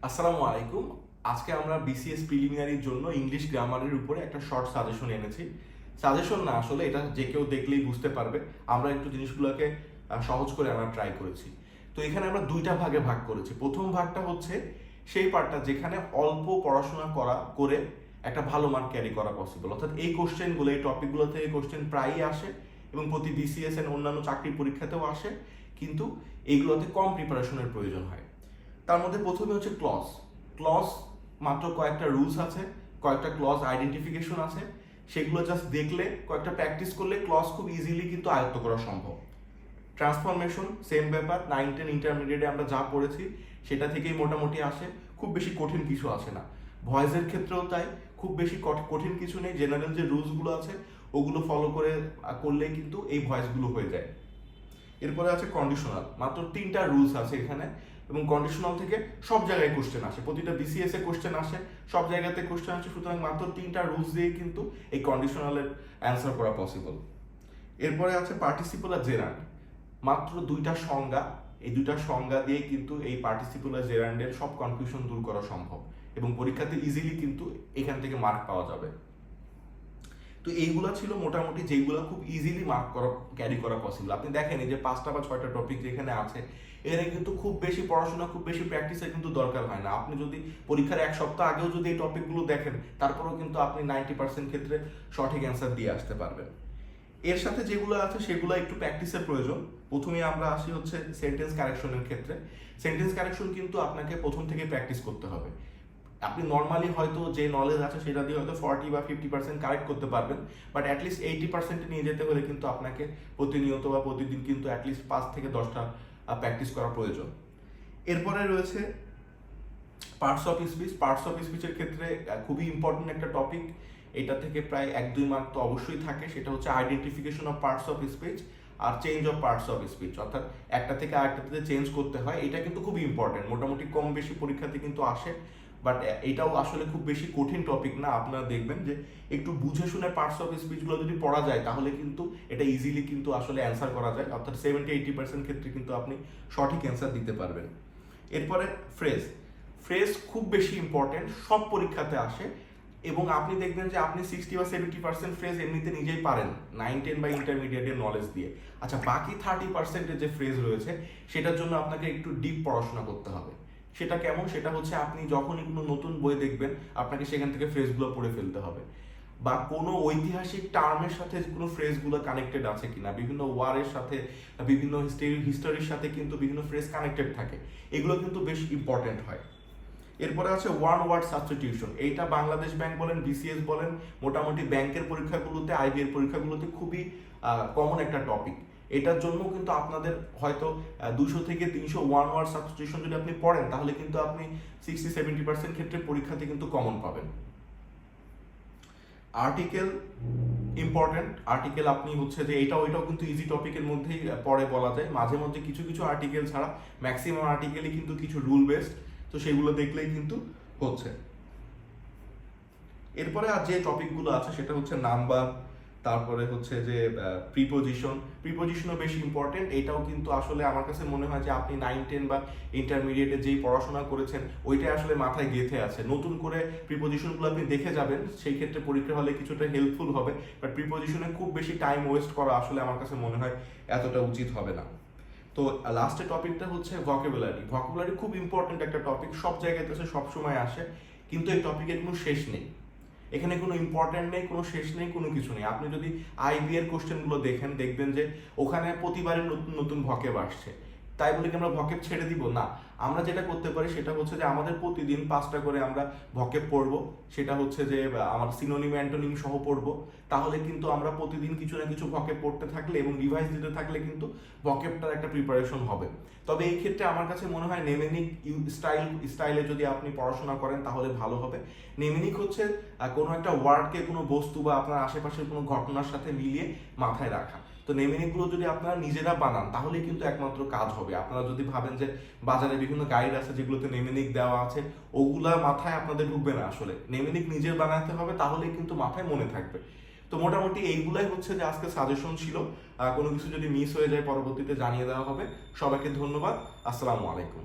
আসসালামু আলাইকুম। আজকে আমরা বিসিএস প্রিলিমিনারির জন্য ইংলিশ গ্রামারের উপরে একটা শর্ট সাজেশন এনেছি। সাজেশন না, আসলে এটা যে কেউ দেখলেই বুঝতে পারবে। আমরা একটু জিনিসগুলোকে সহজ করে আমরা ট্রাই করেছি। তো এখানে আমরা দুইটা ভাগে ভাগ করেছি। প্রথম ভাগটা হচ্ছে সেই পার্টটা যেখানে অল্প পড়াশোনা করে একটা ভালো মার্ক ক্যারি করা পসিবল। অর্থাৎ এই কোশ্চেনগুলো, এই টপিকগুলো থেকে কোশ্চেন প্রায়ই আসে এবং প্রতি বিসিএস এর অন্যান্য চাকরির পরীক্ষাতেও আসে, কিন্তু এইগুলোতে কম প্রিপারেশনের প্রয়োজন হয়। তার মধ্যে প্রথমে হচ্ছে ক্লজ। ক্লজ মাত্র কয়েকটা রুলস আছে, কয়েকটা ক্লজ আইডেন্টিফিকেশন আছে, সেগুলো জাস্ট দেখলে, কয়েকটা প্র্যাকটিস করলে ক্লজ খুব ইজিলি কিন্তু আয়ত্ত করা সম্ভব। ট্রান্সফরমেশন সেম ব্যাপার, 9-10 ইন্টারমিডিয়েটে আমরা যা পড়েছি সেটা থেকেই মোটামুটি আসে, খুব বেশি কঠিন কিছু আসে না। ভয়েসের ক্ষেত্রেও তাই, খুব বেশি কঠিন কিছু নেই। জেনারেল যে রুলসগুলো আছে ওগুলো ফলো করলেই কিন্তু এই ভয়েসগুলো হয়ে যায়। এরপরে আছে কন্ডিশনাল, মাত্র 3টা রুলস আছে এখানে, এবং কন্ডিশনাল থেকে সব জায়গায় কোশ্চেন আসে, প্রতিটা বিসিএস এ কোশ্চেন আসে, সব জায়গাতে কোশ্চেন আসে। সুতরাং মাত্র 3টা রুলস দিয়ে কিন্তু এই কন্ডিশনালের অ্যান্সার করা পসিবল। এরপরে আছে পার্টিসিপল আর জেরান্ড, মাত্র 2টা সংজ্ঞা। এই 2টা সংজ্ঞা দিয়ে কিন্তু এই পার্টিসিপল আর জেরান্ডের সব কনফিউশন দূর করা সম্ভব এবং পরীক্ষাতে ইজিলি কিন্তু এখান থেকে মার্ক পাওয়া যাবে। তো এইগুলো ছিল মোটামুটি যেগুলো খুব ইজিলি মার্ক ক্যারি করা পসিবল। আপনি দেখেন এই যে 5টা বা 6টা টপিক যেখানে আছে, এর কিন্তু খুব বেশি পড়াশোনা, খুব বেশি প্র্যাকটিসের কিন্তু দরকার হয় না। আপনি যদি পরীক্ষার 1 সপ্তাহ আগেও যদি এই টপিকগুলো দেখেন, তারপরেও কিন্তু আপনি 90% ক্ষেত্রে সঠিক অ্যান্সার দিয়ে আসতে পারবেন। এর সাথে যেগুলো আছে সেগুলো একটু প্র্যাকটিসের প্রয়োজন। প্রথমে আমরা আসি হচ্ছে সেন্টেন্স কারেকশনের ক্ষেত্রে। সেন্টেন্স কারেকশন কিন্তু আপনাকে প্রথম থেকে প্র্যাকটিস করতে হবে। আপনি নর্মালি হয়তো যে নলেজ আছে সেটা দিয়ে হয়তো 40 বা 50% কারেক্ট করতে পারবেন, বাট অ্যাটলিস্ট 80% নিয়ে যেতে হলে কিন্তু আপনাকে প্রতিনিয়ত বা প্রতিদিন কিন্তু অ্যাটলিস্ট 5 থেকে 10টা প্র্যাকটিস করা প্রয়োজন। এরপরে রয়েছে parts of speech. Parts of স্পিচের ক্ষেত্রে খুবই ইম্পর্টেন্ট একটা টপিক, এটা থেকে প্রায় 1-2 মার্ক তো অবশ্যই থাকে। সেটা হচ্ছে identification of parts of speech আর change of parts of speech, অর্থাৎ একটা থেকে আরেকটাতে চেঞ্জ করতে হয়। এটা কিন্তু খুবই ইম্পর্টেন্ট, মোটামুটি কম বেশি পরীক্ষাতে কিন্তু আসে, বাট এটাও আসলে খুব বেশি কঠিন টপিক না। আপনারা দেখবেন যে একটু বুঝে শুনে পার্টস অফ স্পিচগুলো যদি পড়া যায় তাহলে কিন্তু এটা ইজিলি কিন্তু আসলে অ্যান্সার করা যায়, অর্থাৎ 70-80% ক্ষেত্রে কিন্তু আপনি সঠিক অ্যান্সার দিতে পারবেন। এরপরে ফ্রেজ। ফ্রেজ খুব বেশি ইম্পর্টেন্ট, সব পরীক্ষাতে আসে, এবং আপনি দেখবেন যে আপনি 60 বা 70% ফ্রেজ এমনিতে নিজেই পারেন 9-10 বা ইন্টারমিডিয়েটের নলেজ দিয়ে। আচ্ছা, বাকি 30% যে ফ্রেজ রয়েছে সেটার জন্য আপনাকে একটু ডিপ পড়াশোনা করতে হবে। সেটা কেমন? সেটা হচ্ছে আপনি যখনই কোনো নতুন বই দেখবেন আপনাকে সেখান থেকে ফ্রেজগুলো পড়ে ফেলতে হবে, বা কোনো ঐতিহাসিক টার্মের সাথে কোনো ফ্রেজগুলো কানেক্টেড আছে কিনা, বিভিন্ন ওয়ারের সাথে, বিভিন্ন হিস্টোরির সাথে কিন্তু বিভিন্ন ফ্রেজ কানেক্টেড থাকে, এগুলো কিন্তু বেশ ইম্পর্টেন্ট হয়। এরপরে আছে ওয়ান ওয়ার্ড সাবস্টিটিউশন। এইটা বাংলাদেশ ব্যাংক বলেন, বিসিএস বলেন, মোটামুটি ব্যাংকের পরীক্ষাগুলোতে, আইবি এর পরীক্ষাগুলোতে খুবই কমন একটা টপিক। এটার জন্য কিন্তু আপনাদের হয়তো 200 থেকে 300 ওয়ান ওয়ার্ড সাবস্টিটিউশন যদি আপনি পড়েন তাহলে কিন্তু আপনি 60-70% ক্ষেত্রে পরীক্ষাতে কিন্তু কমন পাবেন। Article important. আর্টিকেল আপনি হচ্ছে যে ওইটাও কিন্তু ইজি টপিকের মধ্যেই পড়ে বলা যায়। মাঝে মধ্যে কিছু কিছু আর্টিকেল ছাড়া ম্যাক্সিমাম আর্টিকেলই কিন্তু কিছু রুল বেসড, তো সেগুলো দেখলেই কিন্তু হচ্ছে। এরপরে আর যে টপিকগুলো আছে সেটা হচ্ছে নাম্বার, তারপরে হচ্ছে যে প্রিপোজিশন। প্রিপোজিশনও বেশি ইম্পর্টেন্ট। এটাও কিন্তু আসলে আমার কাছে মনে হয় যে আপনি 9-10 বা ইন্টারমিডিয়েটে যেই পড়াশোনা করেছেন ওইটাই আসলে মাথায় গেঁথে আছে। নতুন করে প্রিপোজিশনগুলো আপনি দেখে যাবেন, সেই ক্ষেত্রে পরীক্ষা হলে কিছুটা হেল্পফুল হবে, বাট প্রিপোজিশনে খুব বেশি টাইম ওয়েস্ট করা আসলে আমার কাছে মনে হয় এতটা উচিত হবে না। তো লাস্টের টপিকটা হচ্ছে ভোকাবুলারি। ভোকাবুলারি খুব ইম্পর্টেন্ট একটা টপিক, সব জায়গাতে আসে, সবসময় আসে, কিন্তু এই টপিকের কোনো শেষ নেই। এখানে কোনো ইম্পর্টেন্ট নেই, কোনো শেষ নেই, কোনো কিছু নেই। আপনি যদি আইবি এর কোশ্চেনগুলো দেখবেন যে ওখানে প্রতিবারই নতুন নতুন ভকেব আসছে। তাই বলে কি আমরা ভকেব ছেড়ে দিব? না। আমরা যেটা করতে পারি সেটা হচ্ছে যে আমাদের প্রতিদিন 5টা করে আমরা ভকেব পড়বো। সেটা হচ্ছে যে আমার সিনোনিম অ্যান্টোনিম সহ পড়বো। তাহলে কিন্তু আমরা প্রতিদিন কিছু না কিছু ভকেব পড়তে থাকলে এবং রিভাইজ দিতে থাকলে কিন্তু ভকেবটার একটা প্রিপারেশন হবে। তবে এই ক্ষেত্রে আমার কাছে মনে হয় নেমেনিক স্টাইলে যদি আপনি পড়াশোনা করেন তাহলে ভালো হবে। নেমেনিক হচ্ছে কোনো একটা ওয়ার্ডকে কোনো বস্তু বা আপনার আশেপাশের কোনো ঘটনার সাথে মিলিয়ে মাথায় রাখা। তো নেমেনিকগুলো যদি আপনারা নিজেরা বানান তাহলে কিন্তু একমাত্র কাজ হবে। আপনারা যদি ভাবেন যে বাজারে বিভিন্ন গাইড আছে যেগুলোতে নেমেনিক দেওয়া আছে, ওগুলা মাথায় আপনাদের ঢুকবে না। আসলে নেমেনিক নিজের বানাতে হবে, তাহলেই কিন্তু মাথায় মনে থাকবে। তো মোটামুটি এইগুলাই হচ্ছে যে আজকে সাজেশন ছিল। কোনো কিছু যদি মিস হয়ে যায় পরবর্তীতে জানিয়ে দেওয়া হবে। সবাইকে ধন্যবাদ। আসসালামু আলাইকুম।